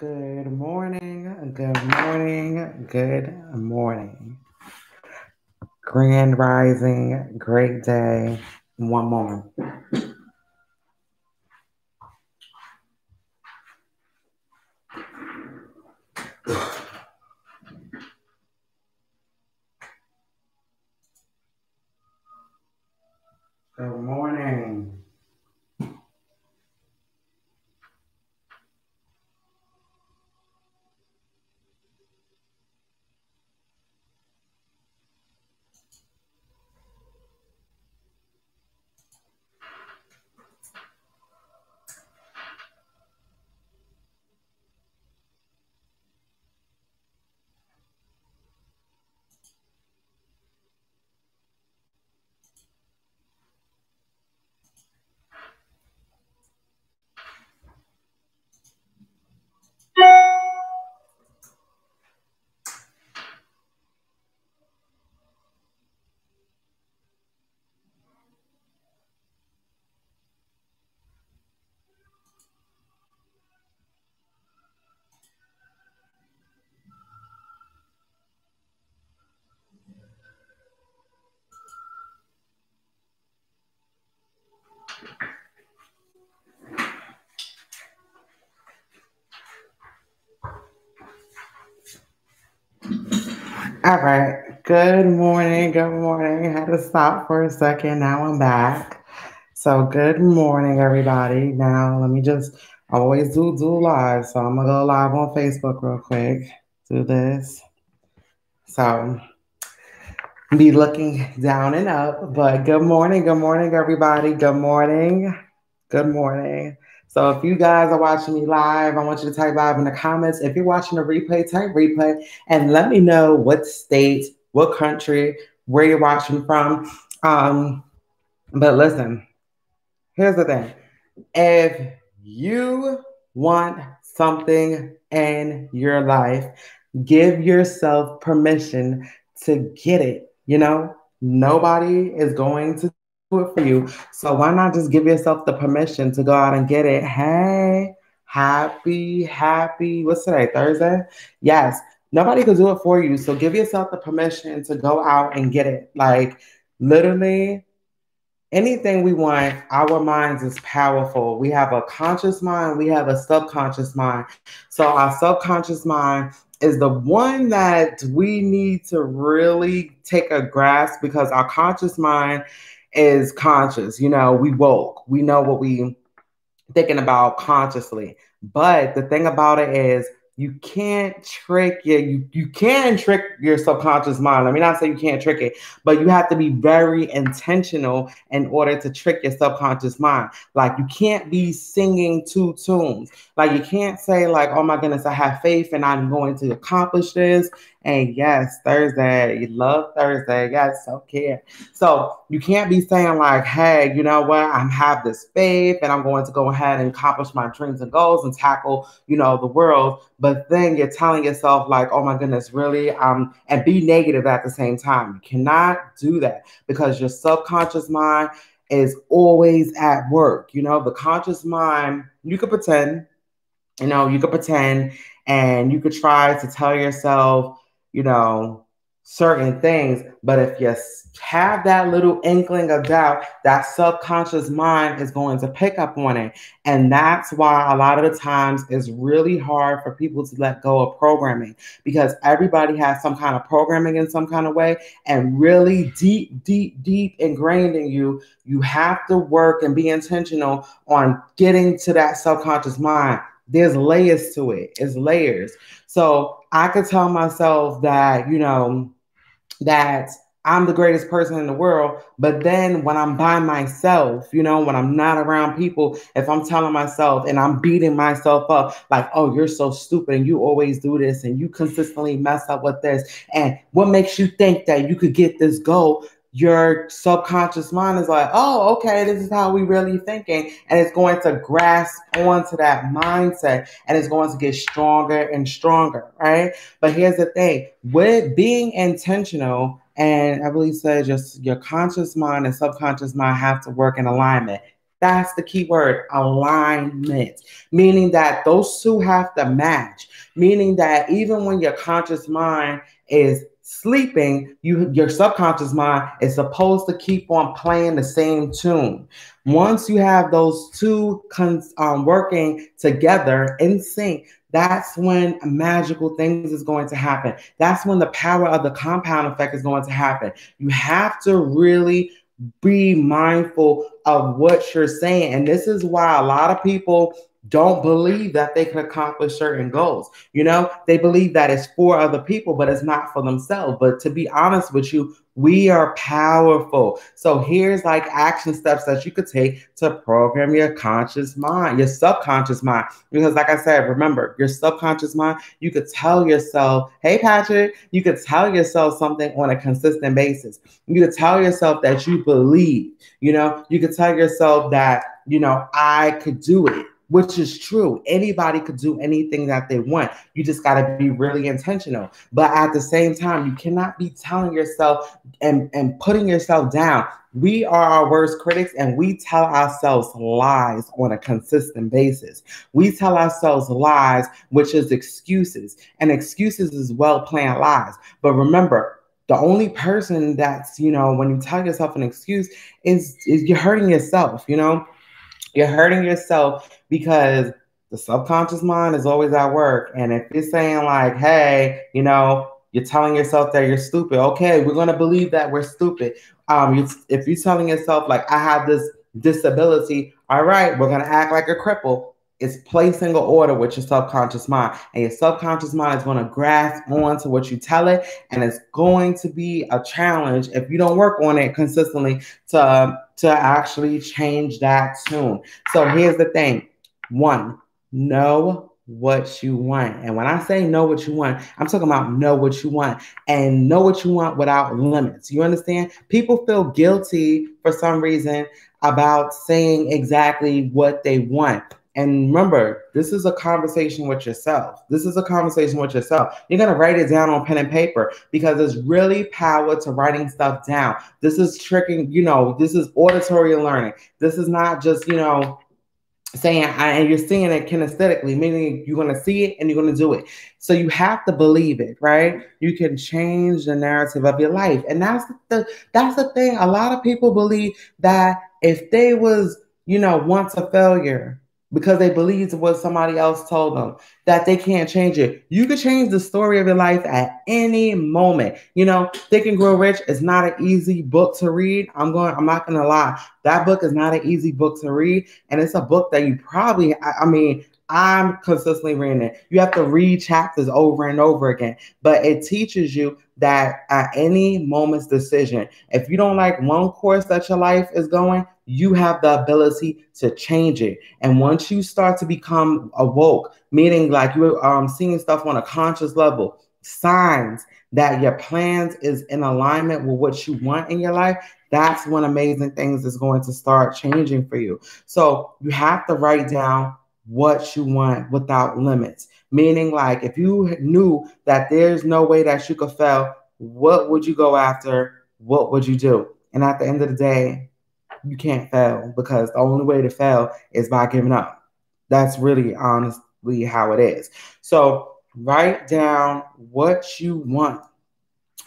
Good morning, good morning, good morning. Grand rising, great day. One moment. Good morning. All right. Good morning. Good morning. I had to stop for a second. Now I'm back. So good morning, everybody. Now let me just I always do live. So I'm gonna go live on Facebook real quick. Do this. So be looking down and up. But good morning, everybody. Good morning. Good morning. So if you guys are watching me live, I want you to type live in the comments. If you're watching the replay, type replay and let me know what state, what country, where you're watching from. But listen, here's the thing. If you want something in your life, give yourself permission to get it. Nobody is going to do it for you. So why not just give yourself the permission to go out and get it? Hey, happy, what's today? Thursday? Yes. Nobody can do it for you. So give yourself the permission to go out and get it. Like literally, anything we want, our minds is powerful. We have a conscious mind, we have a subconscious mind. So our subconscious mind is the one that we need to really take a grasp because our conscious mind is conscious. We woke. We know what we thinking about consciously. But the thing about it is you can't trick you can trick your subconscious mind. Let me not say you can't trick it, but you have to be very intentional in order to trick your subconscious mind. Like you can't be singing two tunes. Like you can't say like, oh my goodness, I have faith and I'm going to accomplish this. And yes, Thursday, you love Thursday. Yes, okay. So you can't be saying like, hey, you know what? I have this faith and I'm going to go ahead and accomplish my dreams and goals and tackle, the world. But then you're telling yourself like, oh my goodness, really? And be negative at the same time. You cannot do that because your subconscious mind is always at work. The conscious mind, you could pretend, and you could try to tell yourself, certain things. But if you have that little inkling of doubt, that subconscious mind is going to pick up on it. And that's why a lot of the times it's really hard for people to let go of programming because everybody has some kind of programming in some kind of way. And really deep ingrained in you, you have to work and be intentional on getting to that subconscious mind. There's layers to it. It's layers. So I could tell myself that, that I'm the greatest person in the world. But then when I'm by myself, when I'm not around people, if I'm telling myself and I'm beating myself up like, oh, you're so stupid and you always do this and you consistently mess up with this. And what makes you think that you could get this goal? Your subconscious mind is like, oh, okay, this is how we really thinking. And it's going to grasp onto that mindset and it's going to get stronger and stronger, right? But here's the thing, with being intentional, and I believe said just your conscious mind and subconscious mind have to work in alignment. That's the key word, alignment, meaning that those two have to match, meaning that even when your conscious mind is sleeping, your subconscious mind is supposed to keep on playing the same tune. Once you have those two working together in sync, that's when magical things is going to happen. That's when the power of the compound effect is going to happen. You have to really be mindful of what you're saying. And this is why a lot of people don't believe that they can accomplish certain goals. You know, they believe that it's for other people, but it's not for themselves. But to be honest with you, we are powerful. So here's like action steps that you could take to program your conscious mind, your subconscious mind. Because like I said, remember, your subconscious mind, you could tell yourself, hey, Patrick, you could tell yourself something on a consistent basis. You could tell yourself that you believe, you know, you could tell yourself that, you know, I could do it, which is true. Anybody could do anything that they want. You just got to be really intentional. But at the same time, you cannot be telling yourself and putting yourself down. We are our worst critics, and we tell ourselves lies on a consistent basis. We tell ourselves lies, which is excuses. And excuses is well-planned lies. But remember, the only person that's, you know, when you tell yourself an excuse is you're hurting yourself, you know? You're hurting yourself because the subconscious mind is always at work. And if you're saying like, hey, you know, you're telling yourself that you're stupid. Okay, we're going to believe that we're stupid. If you're telling yourself like, I have this disability, all right, we're going to act like a cripple. It's placing an order with your subconscious mind. And your subconscious mind is going to grasp on to what you tell it. And it's going to be a challenge if you don't work on it consistently to actually change that tune. So here's the thing. One, know what you want. And when I say know what you want, I'm talking about know what you want and know what you want without limits. You understand? People feel guilty for some reason about saying exactly what they want. And remember, this is a conversation with yourself. This is a conversation with yourself. You're going to write it down on pen and paper because there's really power to writing stuff down. This is tricking, you know, this is auditory learning. This is not just, you know, saying, and you're seeing it kinesthetically, meaning you're going to see it and you're going to do it. So you have to believe it, right? You can change the narrative of your life. And that's the thing. A lot of people believe that if they was, you know, once a failure, because they believed what somebody else told them, that they can't change it. You can change the story of your life at any moment. You know, Think and Grow Rich is not an easy book to read. I'm not gonna lie. That book is not an easy book to read. And it's a book that you probably, I'm consistently reading it. You have to read chapters over and over again, but it teaches you that at any moment's decision, if you don't like one course that your life is going, you have the ability to change it. And once you start to become awoke, meaning like you're seeing stuff on a conscious level, signs that your plans is in alignment with what you want in your life, that's when amazing things is going to start changing for you. So you have to write down what you want without limits. Meaning like if you knew that there's no way that you could fail, what would you go after? What would you do? And at the end of the day, you can't fail because the only way to fail is by giving up. That's really honestly how it is. So write down what you want,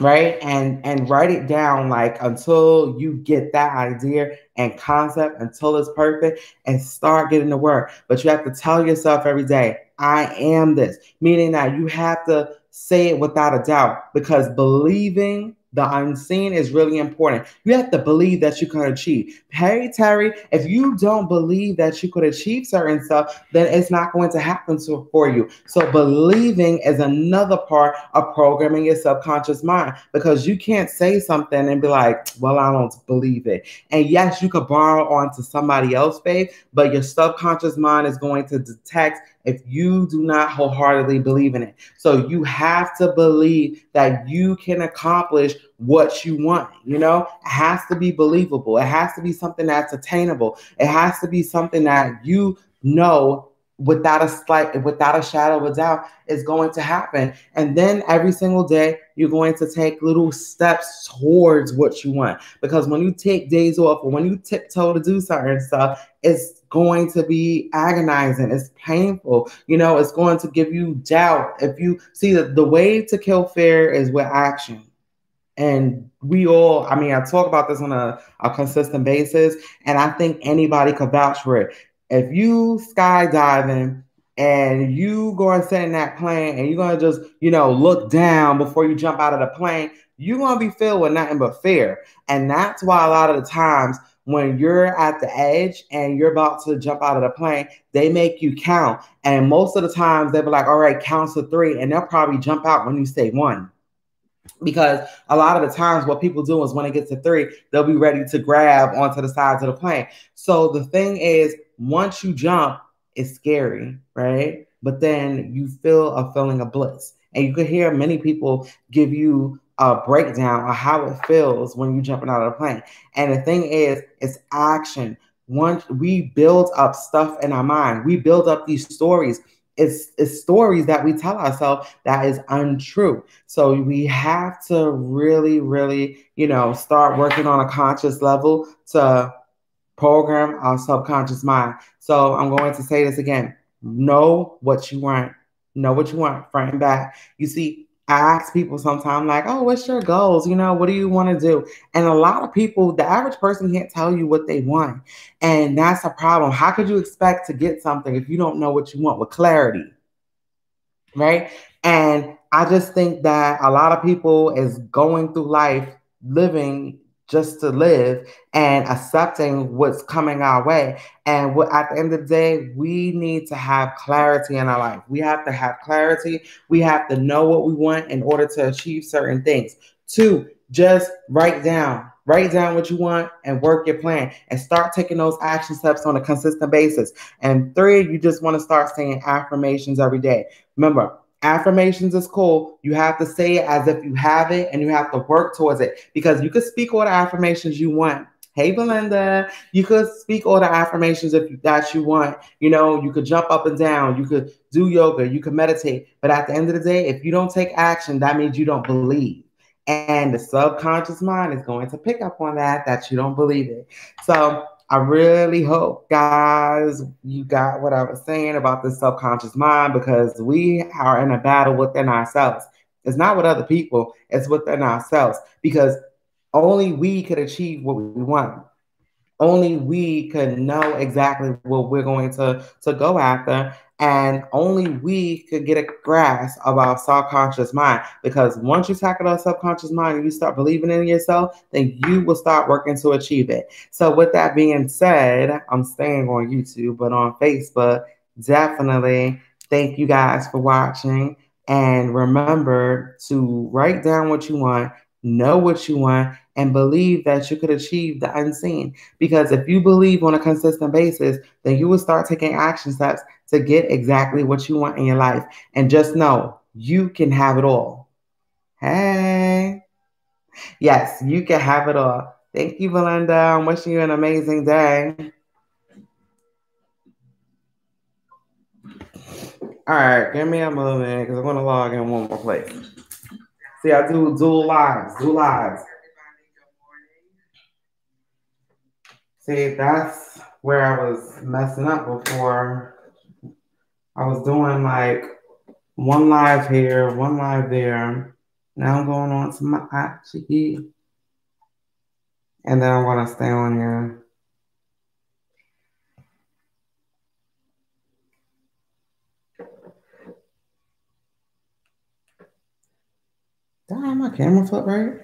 right? And write it down like until you get that idea and concept, until it's perfect, and start getting to work. But you have to tell yourself every day, I am this, meaning that you have to say it without a doubt, because believing the unseen is really important. You have to believe that you can achieve. Hey, Terry, if you don't believe that you could achieve certain stuff, then it's not going to happen for you. So believing is another part of programming your subconscious mind, because you can't say something and be like, well, I don't believe it. And yes, you could borrow onto somebody else's faith, but your subconscious mind is going to detect if you do not wholeheartedly believe in it. So you have to believe that you can accomplish what you want. You know, it has to be believable. It has to be something that's attainable. It has to be something that you know without a shadow of a doubt, is going to happen. And then every single day, you're going to take little steps towards what you want. Because when you take days off or when you tiptoe to do certain stuff, it's going to be agonizing. It's painful. It's going to give you doubt. If you see the way to kill fear is with action. And we all, I mean, I talk about this on a consistent basis, and I think anybody could vouch for it. If you skydiving and you go and sit in that plane and you're going to just, look down before you jump out of the plane, you're going to be filled with nothing but fear. And that's why a lot of the times when you're at the edge and you're about to jump out of the plane, they make you count. And most of the times they'll be like, all right, count to 3. And they'll probably jump out when you say 1. Because a lot of the times what people do is when it gets to 3, they'll be ready to grab onto the sides of the plane. So the thing is, once you jump, it's scary, right? But then you feel a feeling of bliss. And you could hear many people give you a breakdown of how it feels when you're jumping out of the plane. And the thing is, it's action. Once we build up stuff in our mind, we build up these stories. It's stories that we tell ourselves that is untrue. So we have to really, really, start working on a conscious level to program our subconscious mind. So I'm going to say this again. Know what you want. Know what you want, front and back. You see, I ask people sometimes like, oh, what's your goals? What do you want to do? And a lot of people, the average person can't tell you what they want. And that's a problem. How could you expect to get something if you don't know what you want with clarity? Right? And I just think that a lot of people is going through life living just to live and accepting what's coming our way. And at the end of the day, we need to have clarity in our life. We have to have clarity. We have to know what we want in order to achieve certain things. 2, just write down what you want and work your plan and start taking those action steps on a consistent basis. And 3, you just want to start saying affirmations every day. Remember, affirmations is cool. You have to say it as if you have it and you have to work towards it, because you could speak all the affirmations you want. Hey, Belinda, you could speak all the affirmations that you want. You could jump up and down. You could do yoga. You could meditate. But at the end of the day, if you don't take action, that means you don't believe. And the subconscious mind is going to pick up on that you don't believe it. So I really hope, guys, you got what I was saying about the subconscious mind, because we are in a battle within ourselves. It's not with other people, it's within ourselves, because only we could achieve what we want. Only we could know exactly what we're going to go after. And only we could get a grasp of our subconscious mind. Because once you tackle our subconscious mind and you start believing in yourself, then you will start working to achieve it. So with that being said, I'm staying on YouTube, but on Facebook, definitely thank you guys for watching. And remember to write down what you want, know what you want, and believe that you could achieve the unseen. Because if you believe on a consistent basis, then you will start taking action steps to get exactly what you want in your life. And just know, you can have it all. Hey. Yes, you can have it all. Thank you, Belinda. I'm wishing you an amazing day. All right, give me a moment because I'm going to log in one more place. See, I do dual lives. See, that's where I was messing up before. I was doing like one live here, one live there. Now I'm going on to my IG. And then I'm going to stay on here. Damn, my camera flip right?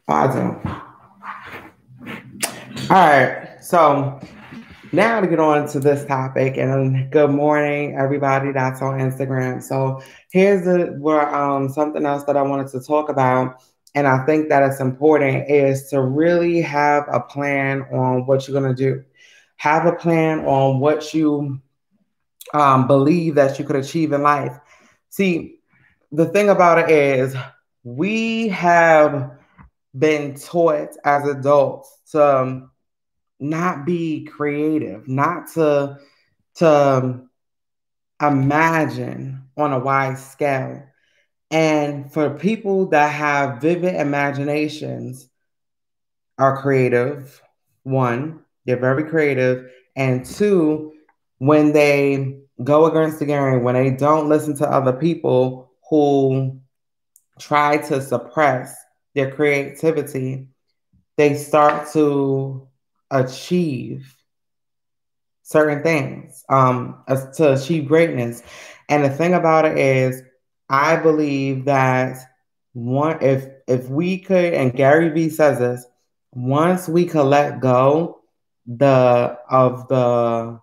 Oh, I do. All right, so now to get on to this topic, and good morning, everybody that's on Instagram. So here's something else that I wanted to talk about, and I think that it's important, is to really have a plan on what you're going to do. Have a plan on what you believe that you could achieve in life. See, the thing about it is we have been taught as adults to not be creative, not to to imagine on a wide scale. And for people that have vivid imaginations, are creative. One, they're very creative. And two, when they go against the grain, when they don't listen to other people who try to suppress their creativity, they start to achieve certain things, to achieve greatness. And the thing about it is, I believe that if we could, and Gary Vee says this, once we could let go of the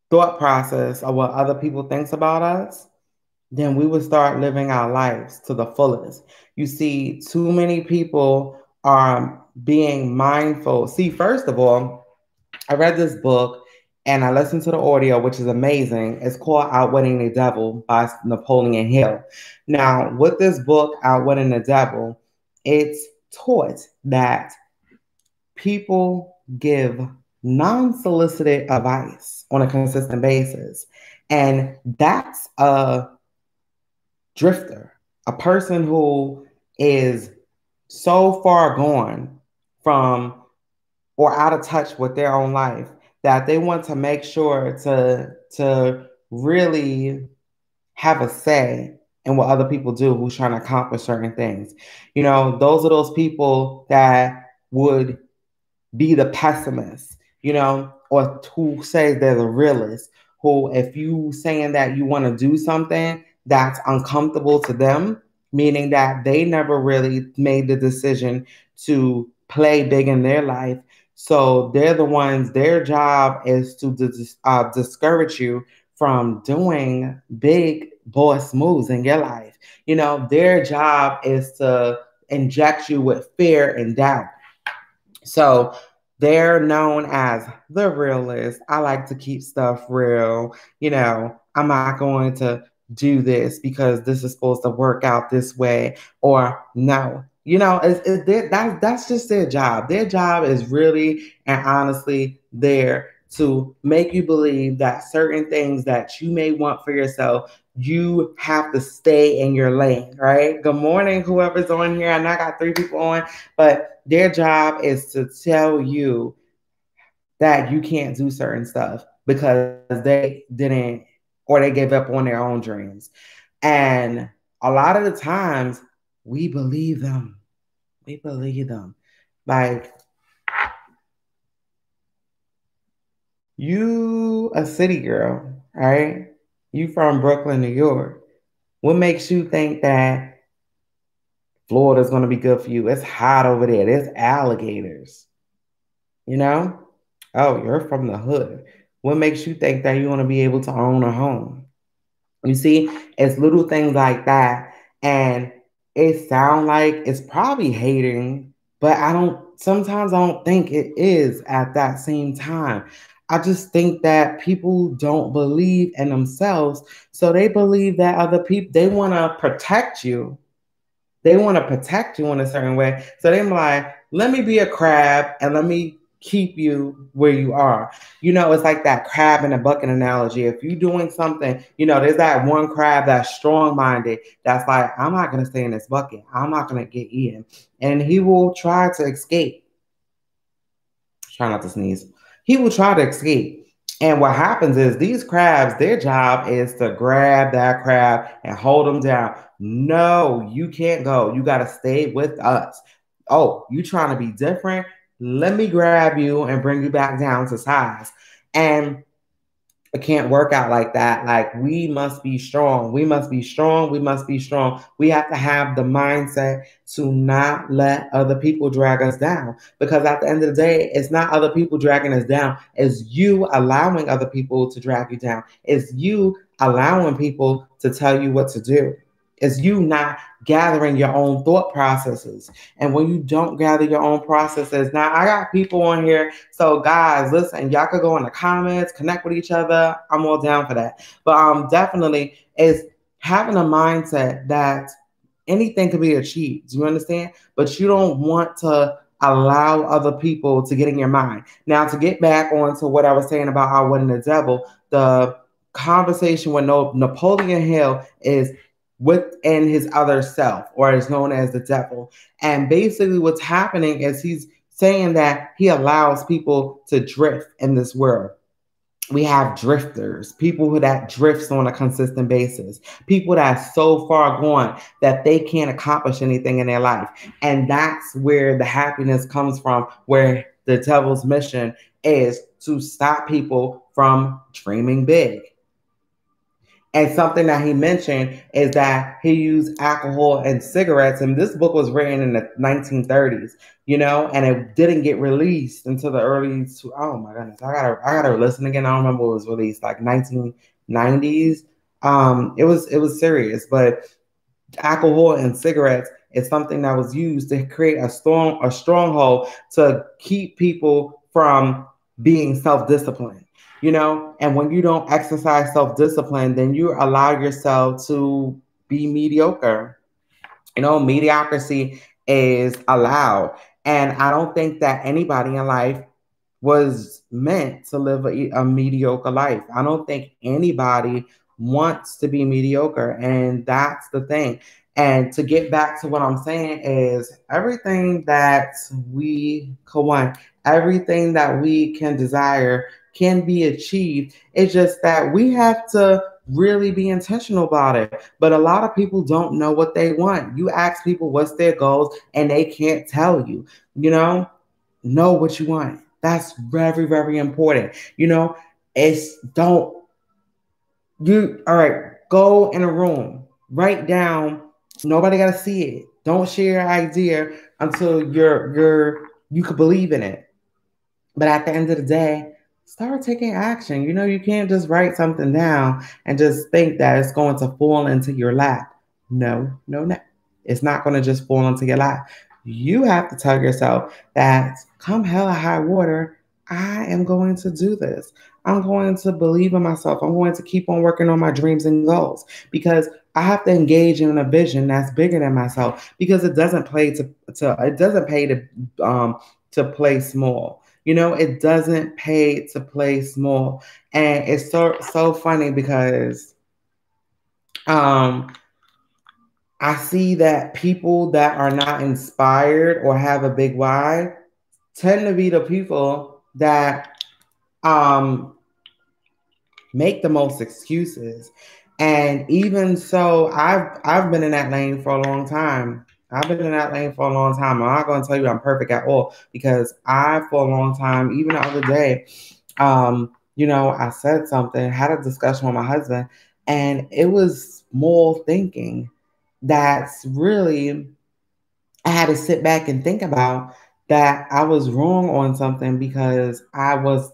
thought process of what other people thinks about us, then we would start living our lives to the fullest. You see, too many people are being mindful. See, first of all, I read this book and I listened to the audio, which is amazing. It's called Outwitting the Devil by Napoleon Hill. Now, with this book, Outwitting the Devil, it's taught that people give non-solicited advice on a consistent basis. And that's a drifter, a person who is so far gone from or out of touch with their own life that they want to make sure to really have a say in what other people do who's trying to accomplish certain things. You know, those are those people that would be the pessimist, you know, or who say they're the realist, who, if you saying that you want to do something that's uncomfortable to them, meaning that they never really made the decision to play big in their life. So they're the ones, their job is to discourage you from doing big boss moves in your life. You know, their job is to inject you with fear and doubt. So they're known as the realist. I like to keep stuff real. You know, I'm not going to do this because this is supposed to work out this way, or no. You know, that's just their job. Their job is really and honestly there to make you believe that certain things that you may want for yourself, you have to stay in your lane, right? Good morning, whoever's on here. I know I got 3 people on, but their job is to tell you that you can't do certain stuff because they didn't, or they gave up on their own dreams. And a lot of the times we believe them. We believe them. Like, you a city girl, right? You from Brooklyn, New York. What makes you think that Florida's going to be good for you? It's hot over there. There's alligators, you know? Oh, you're from the hood. What makes you think that you're going to be able to own a home? You see, it's little things like that. And it sounds like it's probably hating, but sometimes I don't think it is at that same time. I just think that people don't believe in themselves. So they believe that other people, they want to protect you. They want to protect you in a certain way. So they're like, let me be a crab and let me keep you where you are. You know, it's like that crab in a bucket analogy. If you're doing something, you know, there's that one crab that's strong-minded that's like, I'm not going to stay in this bucket. I'm not going to get eaten. And he will try to escape. Try not to sneeze. He will try to escape. And what happens is these crabs, their job is to grab that crab and hold them down. No, you can't go. You got to stay with us. Oh, you trying to be different? Let me grab you and bring you back down to size. And it can't work out like that. Like, we must be strong. We must be strong. We must be strong. We have to have the mindset to not let other people drag us down. Because at the end of the day, it's not other people dragging us down. It's you allowing other people to drag you down. It's you allowing people to tell you what to do. It's you not gathering your own thought processes. And when you don't gather your own processes, now I got people on here. So guys, listen, y'all could go in the comments, connect with each other. I'm all down for that. But definitely is having a mindset that anything can be achieved. Do you understand? But you don't want to allow other people to get in your mind. Now, to get back onto what I was saying about outwitting the devil, the conversation with Napoleon Hill is within his other self, or is known as the devil. And basically, what's happening is he's saying that he allows people to drift in this world. We have drifters, people who that drifts on a consistent basis, people that's so far gone that they can't accomplish anything in their life. And that's where the happiness comes from, where the devil's mission is to stop people from dreaming big. And something that he mentioned is that he used alcohol and cigarettes. And this book was written in the 1930s, and it didn't get released until the early. Oh my goodness, I gotta listen again. I don't remember what was released, like 1990s. It was serious, but alcohol and cigarettes is something that was used to create a stronghold to keep people from being self-disciplined. And when you don't exercise self-discipline, then you allow yourself to be mediocre. Mediocrity is allowed. And I don't think that anybody in life was meant to live a mediocre life. I don't think anybody wants to be mediocre. And that's the thing. And to get back to what I'm saying is everything that we can want, everything that we can desire can be achieved. It's just that we have to really be intentional about it. But a lot of people don't know what they want. You ask people what's their goals and they can't tell you. Know what you want. That's very, very important. It's don't you all right, go in a room, write down, nobody gotta see it. Don't share your idea until you could believe in it. But at the end of the day, start taking action. You can't just write something down and just think that it's going to fall into your lap. No, no, no. It's not going to just fall into your lap. You have to tell yourself that come hell or high water, I am going to do this. I'm going to believe in myself. I'm going to keep on working on my dreams and goals because I have to engage in a vision that's bigger than myself because it doesn't pay to play small. It doesn't pay to play small. And it's so funny because I see that people that are not inspired or have a big why tend to be the people that make the most excuses. And even so, I've been in that lane for a long time. I'm not going to tell you I'm perfect at all because for a long time, even the other day, I said something, had a discussion with my husband, and it was more thinking that's really, I had to sit back and think about that I was wrong on something because I was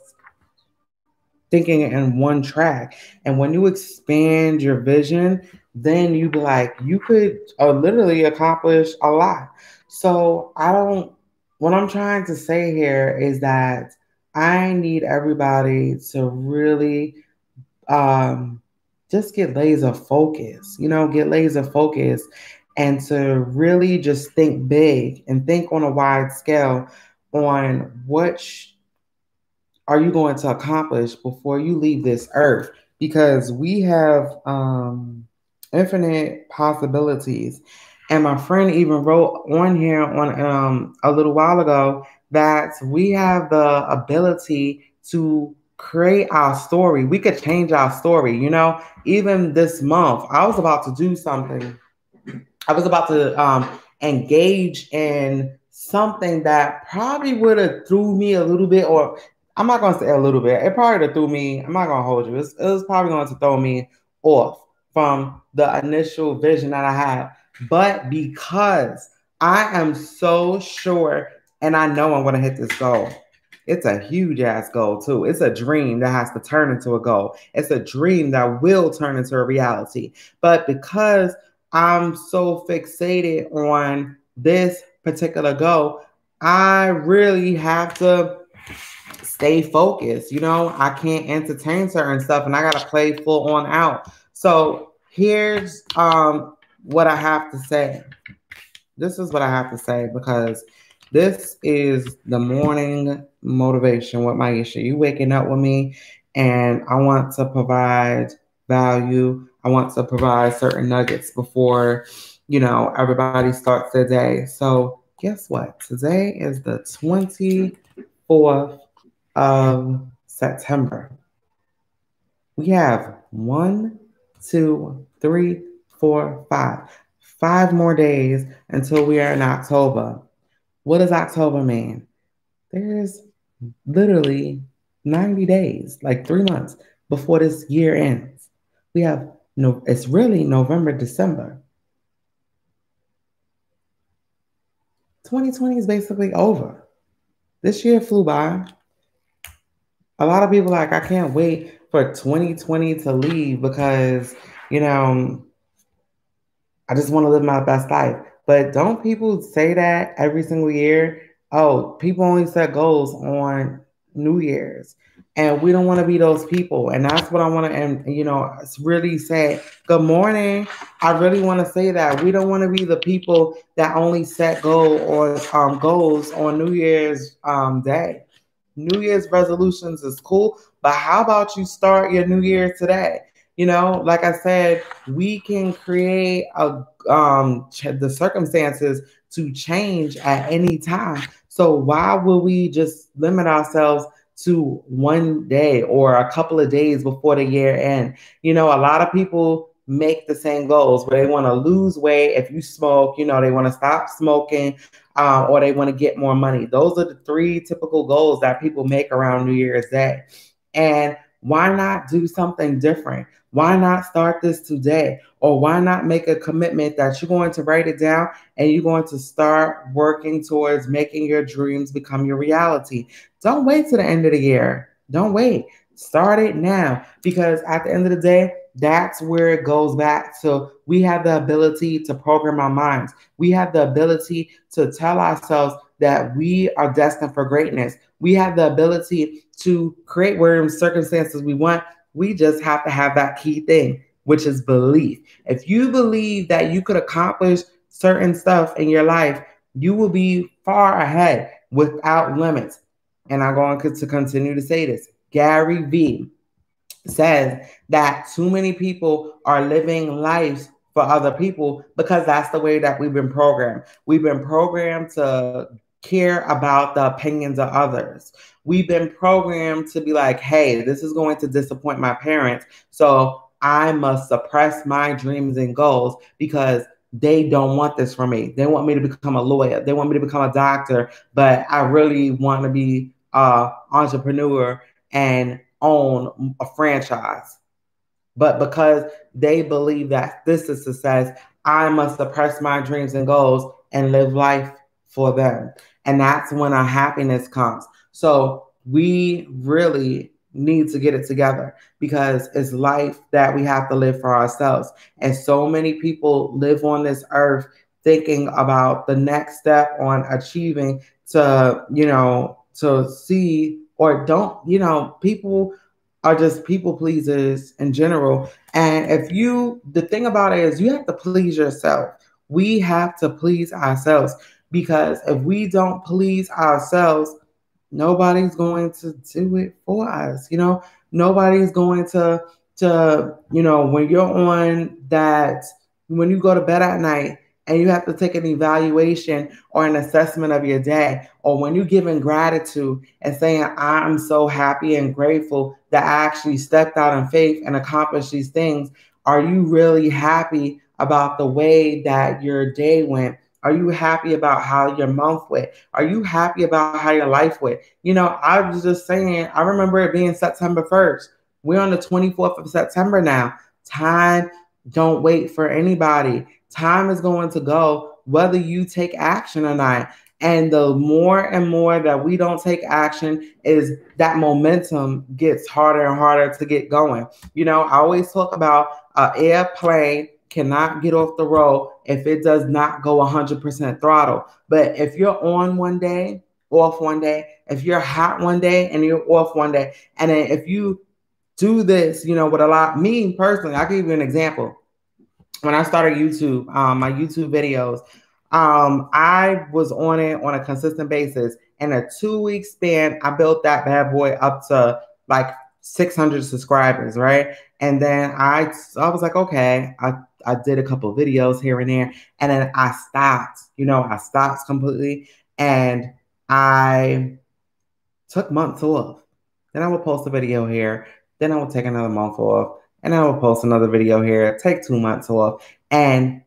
thinking in one track. And when you expand your vision, then you be like, you could literally accomplish a lot. So what I'm trying to say here is that I need everybody to really just get laser focused, and to really just think big and think on a wide scale on what are you going to accomplish before you leave this earth? Because we have infinite possibilities. And my friend even wrote on here on a little while ago that we have the ability to create our story. We could change our story. Even this month, I was about to do something. I was about to engage in something that probably would have threw me a little bit, or I'm not going to say a little bit. It probably would have threw me. I'm not going to hold you. It was probably going to throw me off from the initial vision that I had. But because I am so sure and I know I'm going to hit this goal. It's a huge ass goal too. It's a dream that has to turn into a goal. It's a dream that will turn into a reality. But because I'm so fixated on this particular goal, I really have to stay focused. I can't entertain certain stuff and I got to play full on out. So here's what I have to say. This is what I have to say because This is the morning motivation with Myesha. You waking up with me, and I want to provide value. I want to provide certain nuggets before, everybody starts their day. So guess what? Today is the 24th of September. We have one, two, three, four, five. 5 more days until we are in October. What does October mean? There's literally 90 days, like 3 months before this year ends. We have no, it's really November, December. 2020 is basically over. This year flew by. A lot of people like, I can't wait for 2020 to leave because, you know, I just want to live my best life. But don't people say that every single year? Oh, people only set goals on New Year's. And we don't want to be those people. And that's what I want to, and really say, good morning. I really want to say that we don't want to be the people that only set goals on New Year's Day. New Year's resolutions is cool, but how about you start your New Year today? Like I said, we can create the circumstances to change at any time. So why will we just limit ourselves to one day or a couple of days before the year end? A lot of people make the same goals where they want to lose weight. If you smoke, they want to stop smoking, or they want to get more money. Those are the 3 typical goals that people make around New Year's Day. And why not do something different? Why not start this today? Or why not make a commitment that you're going to write it down and you're going to start working towards making your dreams become your reality? Don't wait till the end of the year. Don't wait. Start it now, because at the end of the day, that's where it goes back to. We have the ability to program our minds. We have the ability to tell ourselves that we are destined for greatness. We have the ability to create whatever circumstances we want. We just have to have that key thing, which is belief. If you believe that you could accomplish certain stuff in your life, you will be far ahead without limits. And I'm going to continue to say this. Gary Vee says that too many people are living lives for other people because that's the way that we've been programmed. We've been programmed to care about the opinions of others. We've been programmed to be like, hey, this is going to disappoint my parents, so I must suppress my dreams and goals because they don't want this for me. They want me to become a lawyer. They want me to become a doctor, but I really want to be an entrepreneur and own a franchise. But because they believe that this is success, I must suppress my dreams and goals and live life for them. And that's when our happiness comes. So we really need to get it together because it's life that we have to live for ourselves. And so many people live on this earth thinking about the next step on achieving to see, or don't, people are just people pleasers in general. And the thing about it is you have to please yourself. We have to please ourselves, because if we don't please ourselves, nobody's going to do it for us. Nobody's going to when you're on that, when you go to bed at night and you have to take an evaluation or an assessment of your day, or when you're giving gratitude and saying, I'm so happy and grateful that I actually stepped out in faith and accomplished these things, are you really happy about the way that your day went? Are you happy about how your month went? Are you happy about how your life went? I was just saying, I remember it being September 1st. We're on the 24th of September now. Time don't wait for anybody. Time is going to go whether you take action or not. And the more and more that we don't take action, is that momentum gets harder and harder to get going. I always talk about an airplane cannot get off the road if it does not go 100% throttle. But if you're on one day, off one day, if you're hot one day and you're off one day, and then if you do this, with a lot, me personally, I'll give you an example. When I started YouTube, my YouTube videos, I was on it on a consistent basis. In a 2 week span, I built that bad boy up to like 600 subscribers, right? And then I was like, okay, I did a couple of videos here and there, and then I stopped. I stopped completely, and I took months off. Then I would post a video here. Then I would take another month off, and I would post another video here. Take 2 months off, and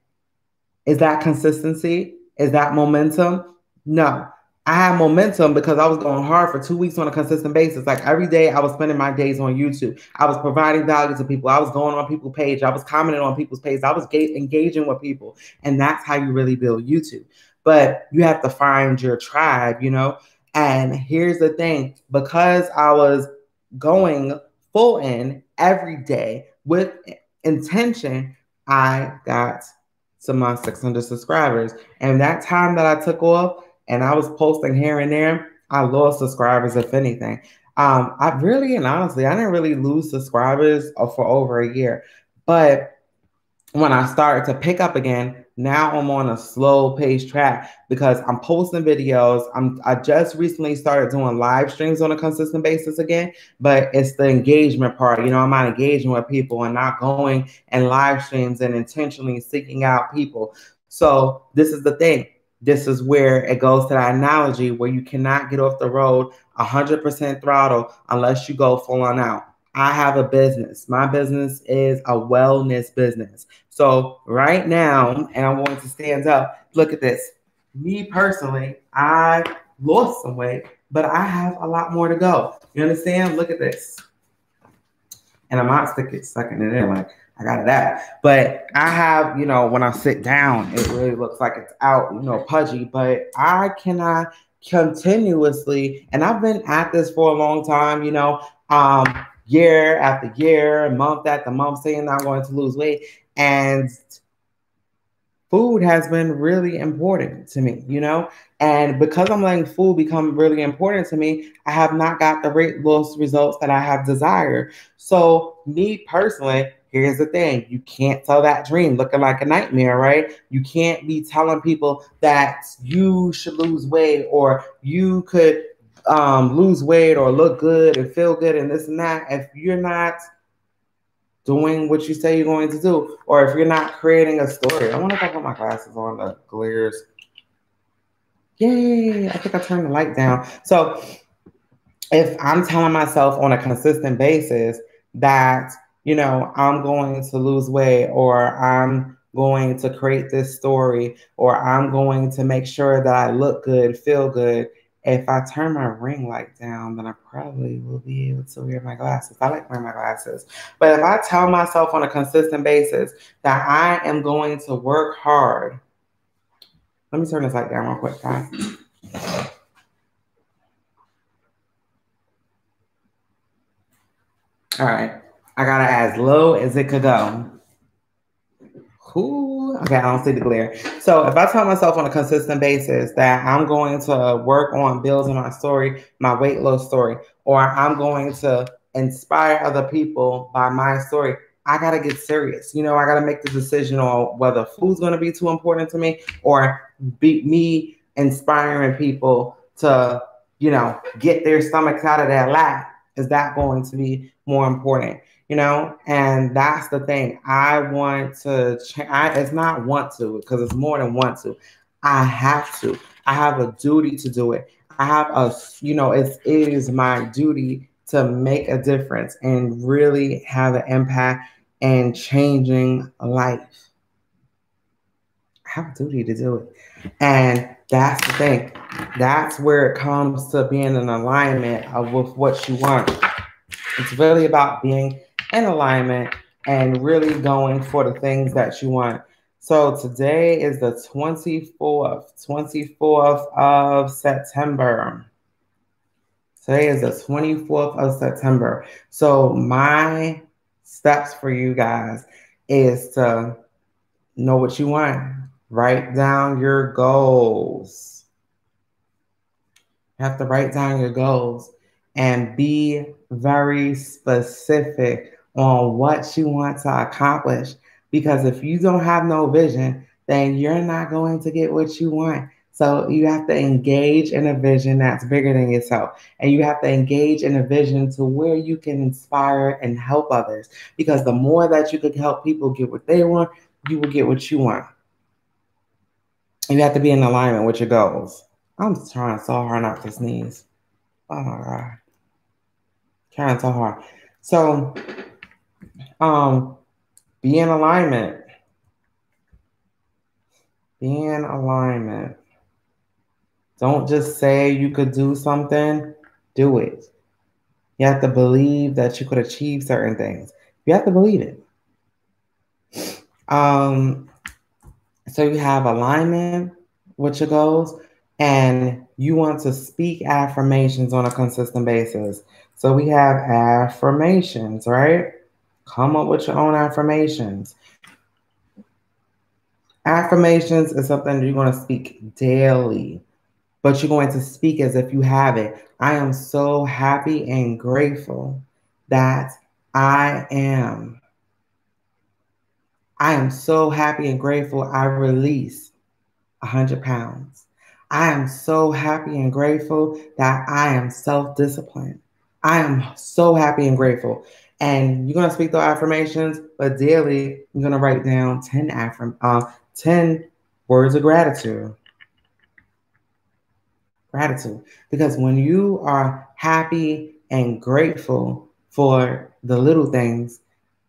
is that consistency? Is that momentum? No. I had momentum because I was going hard for 2 weeks on a consistent basis. Like every day, I was spending my days on YouTube. I was providing value to people. I was going on people's page. I was commenting on people's pages. I was engaging with people. And that's how you really build YouTube. But you have to find your tribe, And here's the thing, because I was going full in every day with intention, I got to my 600 subscribers. And that time that I took off and I was posting here and there, I lost subscribers, if anything. I really and honestly, I didn't really lose subscribers for over a year. But when I started to pick up again, now I'm on a slow paced track because I'm posting videos. I just recently started doing live streams on a consistent basis again, but it's the engagement part. I'm not engaging with people and not going and live streams and intentionally seeking out people. So this is the thing. This is where it goes to that analogy where you cannot get off the road 100% throttle unless you go full on out. I have a business. My business is a wellness business. So right now, and I'm going to stand up, look at this. Me personally, I lost some weight, but I have a lot more to go. You understand? Look at this. And I'm not sucking it in like I got it out. But I have, when I sit down, it really looks like it's out, pudgy, but I cannot continuously, and I've been at this for a long time, year after year, month after month, saying I'm going to lose weight. And food has been really important to me, and because I'm letting food become really important to me, I have not got the weight loss results that I have desired. So me personally, here's the thing. You can't tell that dream looking like a nightmare, right? You can't be telling people that you should lose weight or you could lose weight or look good and feel good and this and that if you're not doing what you say you're going to do, or if you're not creating a story. I wonder if I put my glasses on, the glares. Yay, I think I turned the light down. So if I'm telling myself on a consistent basis that, I'm going to lose weight, or I'm going to create this story, or I'm going to make sure that I look good, feel good, if I turn my ring light down, then I probably will be able to wear my glasses. I like wearing my glasses. But if I tell myself on a consistent basis that I am going to work hard, let me turn this light down real quick, guys. All right. I got it as low as it could go. Ooh, okay, I don't see the glare. So if I tell myself on a consistent basis that I'm going to work on building my story, my weight loss story, or I'm going to inspire other people by my story, I got to get serious. I got to make the decision on whether food's going to be too important to me or be me inspiring people to, get their stomachs out of their lap. Is that going to be more important? And that's the thing. I want to it's not want to, because it's more than want to. I have to. I have a duty to do it. I have it is my duty to make a difference and really have an impact and changing life. I have a duty to do it. And that's the thing. That's where it comes to being in alignment with what you want. It's really about being in alignment and really going for the things that you want. So today is the 24th of September. Today is the 24th of September. So my steps for you guys is to know what you want. Write down your goals. You have to write down your goals and be very specific on what you want to accomplish. Because if you don't have no vision, then you're not going to get what you want. So you have to engage in a vision that's bigger than yourself. And you have to engage in a vision to where you can inspire and help others. Because the more that you could help people get what they want, you will get what you want. You have to be in alignment with your goals. I'm trying so hard not to sneeze. Oh my God. Trying so hard. So, um, be in alignment. Be in alignment. Don't just say you could do something, do it. You have to believe that you could achieve certain things. You have to believe it. So you have alignment with your goals, and you want to speak affirmations on a consistent basis. So we have affirmations, right? Come up with your own affirmations. Affirmations is something you're going to speak daily, but you're going to speak as if you have it. I am so happy and grateful that I am. I am so happy and grateful I release 100 pounds. I am so happy and grateful that I am self-disciplined. I am so happy and grateful. And you're going to speak those affirmations, but daily, you're going to write down 10 words of gratitude. Gratitude. Because when you are happy and grateful for the little things,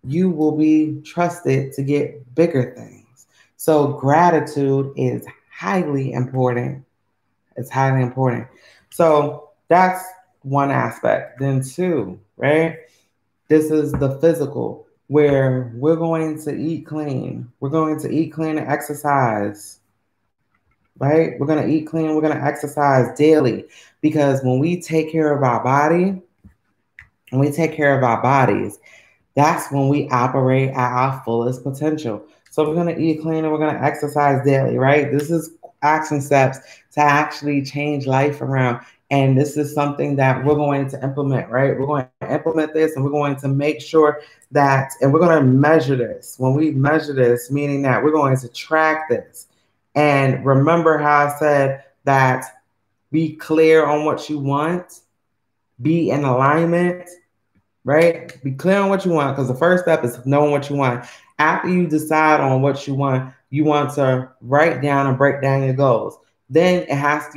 you will be trusted to get bigger things. So gratitude is highly important. It's highly important. So that's one aspect. Then two, right? This is the physical, where we're going to eat clean. We're going to eat clean and exercise. Right? We're going to eat clean. We're going to exercise daily, because when we take care of our body, when we take care of our bodies, that's when we operate at our fullest potential. So we're going to eat clean and we're going to exercise daily, right? This is action steps to actually change life around. And this is something that we're going to implement, right? We're going to implement this, and we're going to make sure that, and we're going to measure this. When we measure this, meaning that we're going to track this. And remember how I said that be clear on what you want, be in alignment, right? Be clear on what you want, because the first step is knowing what you want. After you decide on what you want to write down and break down your goals. Then you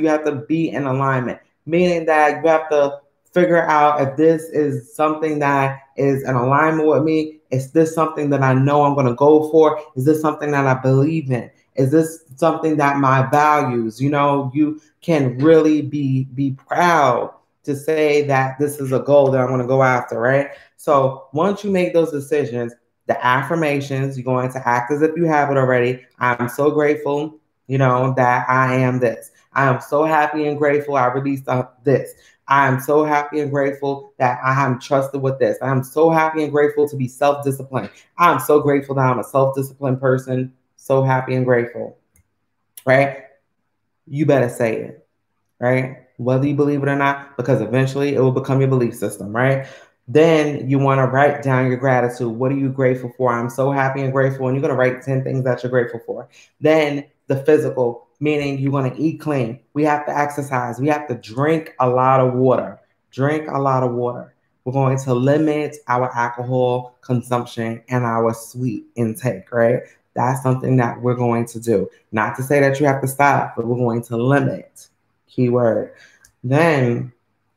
have to be in alignment, meaning that you have to figure out if this is something that is in alignment with me. Is this something that I know I'm going to go for? Is this something that I believe in? Is this something that my values? You can really be proud to say that this is a goal that I'm going to go after, right? So once you make those decisions, the affirmations, you're going to act as if you have it already. I'm so grateful, that I am this. I am so happy and grateful I released this. I am so happy and grateful that I am trusted with this. I am so happy and grateful to be self-disciplined. I'm so grateful that I'm a self-disciplined person. So happy and grateful, right? You better say it, right? Whether you believe it or not, because eventually it will become your belief system, right? Then you want to write down your gratitude. What are you grateful for? I'm so happy and grateful. And you're going to write 10 things that you're grateful for. Then the physical, meaning you're going to eat clean. We have to exercise. We have to drink a lot of water. Drink a lot of water. We're going to limit our alcohol consumption and our sweet intake, right? That's something that we're going to do. Not to say that you have to stop, but we're going to limit. Keyword. Then,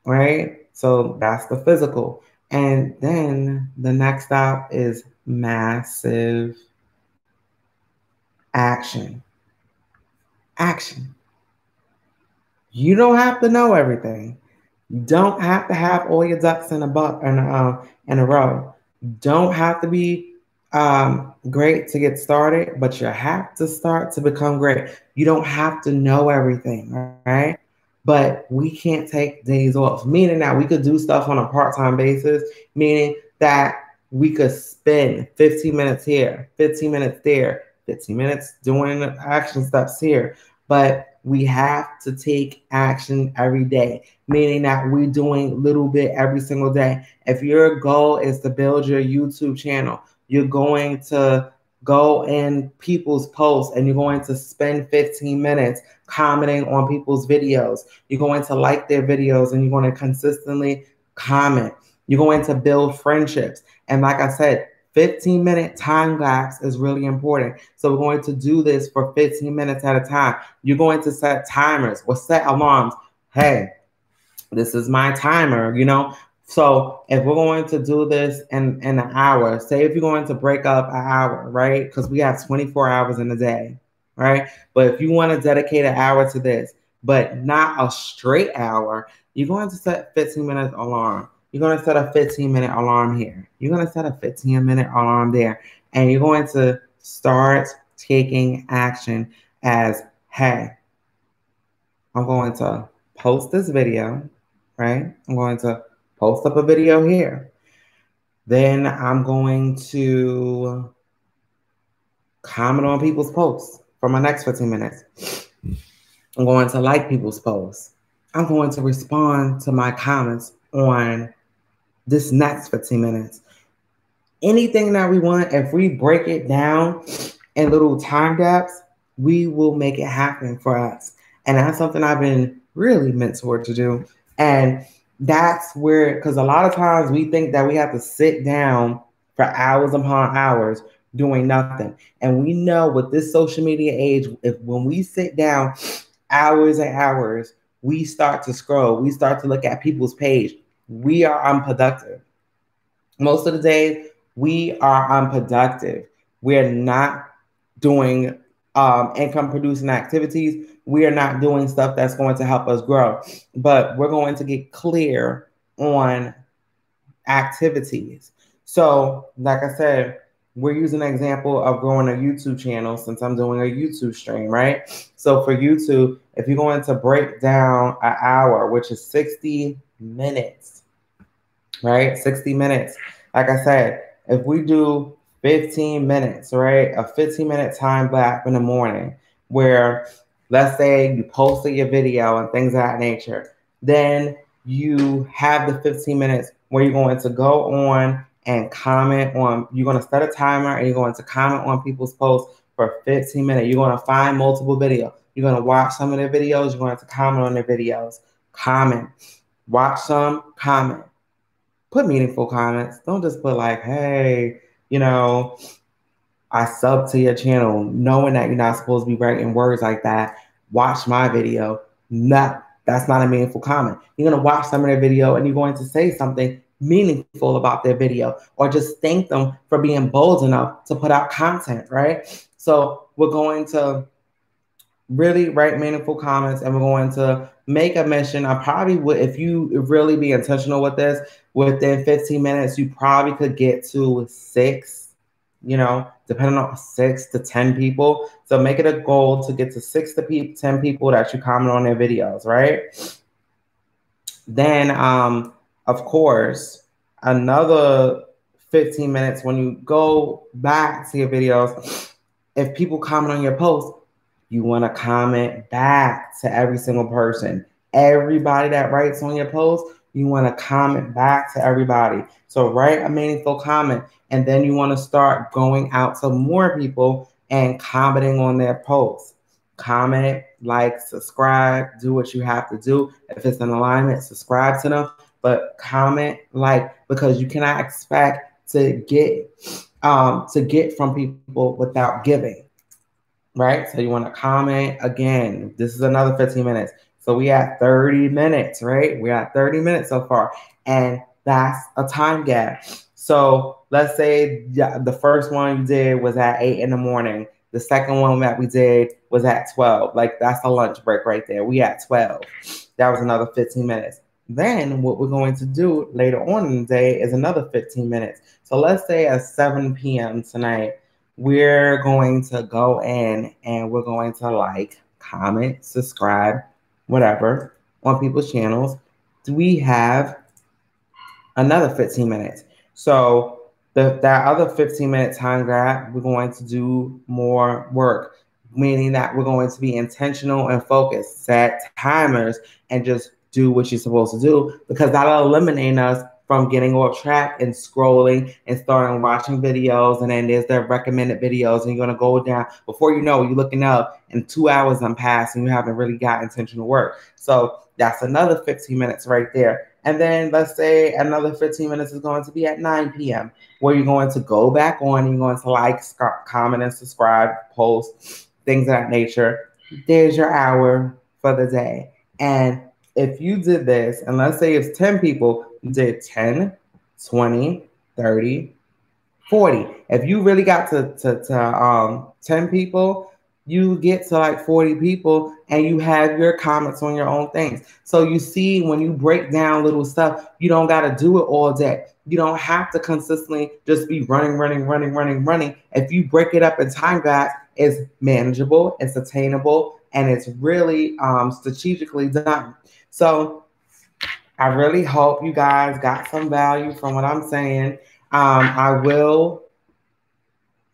right? So that's the physical. And then the next stop is massive action. Action. You don't have to know everything. You don't have to have all your ducks in a row. You don't have to be great to get started, but you have to start to become great. You don't have to know everything, right? But we can't take days off, meaning that we could do stuff on a part-time basis, meaning that we could spend 15 minutes here, 15 minutes there, 15 minutes doing action steps here. But we have to take action every day, meaning that we're doing little bit every single day. If your goal is to build your YouTube channel, you're going to go in people's posts and you're going to spend 15 minutes commenting on people's videos. You're going to like their videos and you're going to consistently comment. You're going to build friendships. And like I said, 15-minute time lapse is really important. So we're going to do this for 15 minutes at a time. You're going to set timers or set alarms. Hey, this is my timer, So if we're going to do this in an hour, say if you're going to break up an hour, right? Because we have 24 hours in a day, right? But if you want to dedicate an hour to this, but not a straight hour, you're going to set 15-minute alarm. You're going to set a 15-minute alarm here. You're going to set a 15-minute alarm there. And you're going to start taking action as, hey, I'm going to post this video, right? I'm going to post up a video here. Then I'm going to comment on people's posts for my next 15 minutes. I'm going to like people's posts. I'm going to respond to my comments on this next 15 minutes. Anything that we want, if we break it down in little time gaps, we will make it happen for us. And that's something I've been really mentored to do. And that's where, because a lot of times we think that we have to sit down for hours upon hours doing nothing. And we know with this social media age, if when we sit down hours and hours, we start to scroll, we start to look at people's page, we are unproductive. Most of the day, we are unproductive. We're not doing income producing activities. We are not doing stuff that's going to help us grow. But we're going to get clear on activities. So, like I said, we're using an example of growing a YouTube channel since I'm doing a YouTube stream, right? So for YouTube, if you're going to break down an hour, which is 60 minutes, right? 60 minutes. Like I said, if we do 15 minutes, right? A 15-minute time block in the morning where, let's say you posted your video and things of that nature, then you have the 15 minutes where you're going to go on and comment on, you're going to set a timer and you're going to comment on people's posts for 15 minutes. You're going to find multiple videos. You're going to watch some of their videos. You're going to comment on their videos. Comment. Watch some, comment. Put meaningful comments. Don't just put like, hey, I sub to your channel, knowing that you're not supposed to be writing words like that. Watch my video. No, that's not a meaningful comment. You're going to watch some of their video and you're going to say something meaningful about their video or just thank them for being bold enough to put out content, right? So we're going to really write meaningful comments and we're going to make a mission. I probably would, if you really be intentional with this, within 15 minutes, you probably could get to 6, depending on 6 to 10 people. So make it a goal to get to 6 to 10 people that you comment on their videos, right? Then, of course, another 15 minutes when you go back to your videos, if people comment on your post, you want to comment back to every single person. Everybody that writes on your post, you want to comment back to everybody. So write a meaningful comment, and then you want to start going out to more people and commenting on their posts. Comment, like, subscribe, do what you have to do. If it's in alignment, subscribe to them. But comment, like, because you cannot expect to get from people without giving. Right? So you want to comment again. This is another 15 minutes. So we had 30 minutes, right? We had 30 minutes so far. And that's a time gap. So let's say the first one you did was at 8 in the morning. The second one that we did was at 12. Like that's a lunch break right there. We at 12. That was another 15 minutes. Then what we're going to do later on in the day is another 15 minutes. So let's say at 7 p.m. tonight, we're going to go in and we're going to like, comment, subscribe, whatever, on people's channels. We have another 15 minutes. So that other 15-minute time gap, we're going to do more work, meaning that we're going to be intentional and focused, set timers, and just do what you're supposed to do, because that'll eliminate us from getting off track and scrolling and starting watching videos. And then there's their recommended videos, and you're going to go down. Before you know, you're looking up and 2 hours done passed and you haven't really got intentional work. So that's another 15 minutes right there. And then let's say another 15 minutes is going to be at 9 p.m., where you're going to go back on, you're going to like, comment, and subscribe, post, things of that nature. There's your hour for the day. And if you did this, and let's say it's 10 people, you did 10, 20, 30, 40. If you really got to 10 people, you get to like 40 people and you have your comments on your own things. So you see, when you break down little stuff, you don't got to do it all day. You don't have to consistently just be running. If you break it up in time, guys, it's manageable, it's attainable, and it's really strategically done. So I really hope you guys got some value from what I'm saying. I will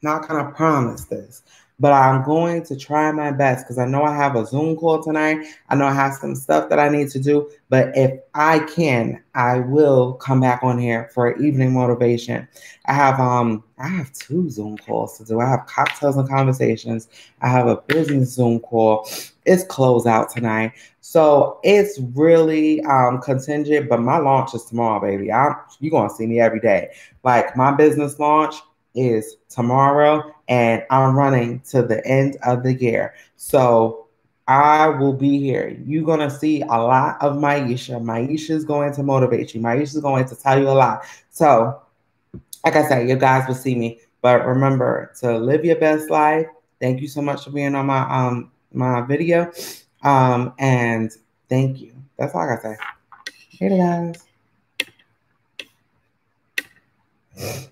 not going to promise this, but I'm going to try my best, because I know I have a Zoom call tonight. I know I have some stuff that I need to do, but if I can, I will come back on here for evening motivation. I have 2 Zoom calls to do. I have cocktails and conversations. I have a business Zoom call. It's close out tonight. So it's really contingent, but my launch is tomorrow, baby. You're going to see me every day. Like, my business launch is tomorrow, and I'm running to the end of the year. So I will be here. You're going to see a lot of Myesha. Myesha is going to motivate you. Myesha is going to tell you a lot. So, like I said, you guys will see me. But remember to live your best life. Thank you so much for being on my video. And thank you. That's all I gotta say. Hey guys.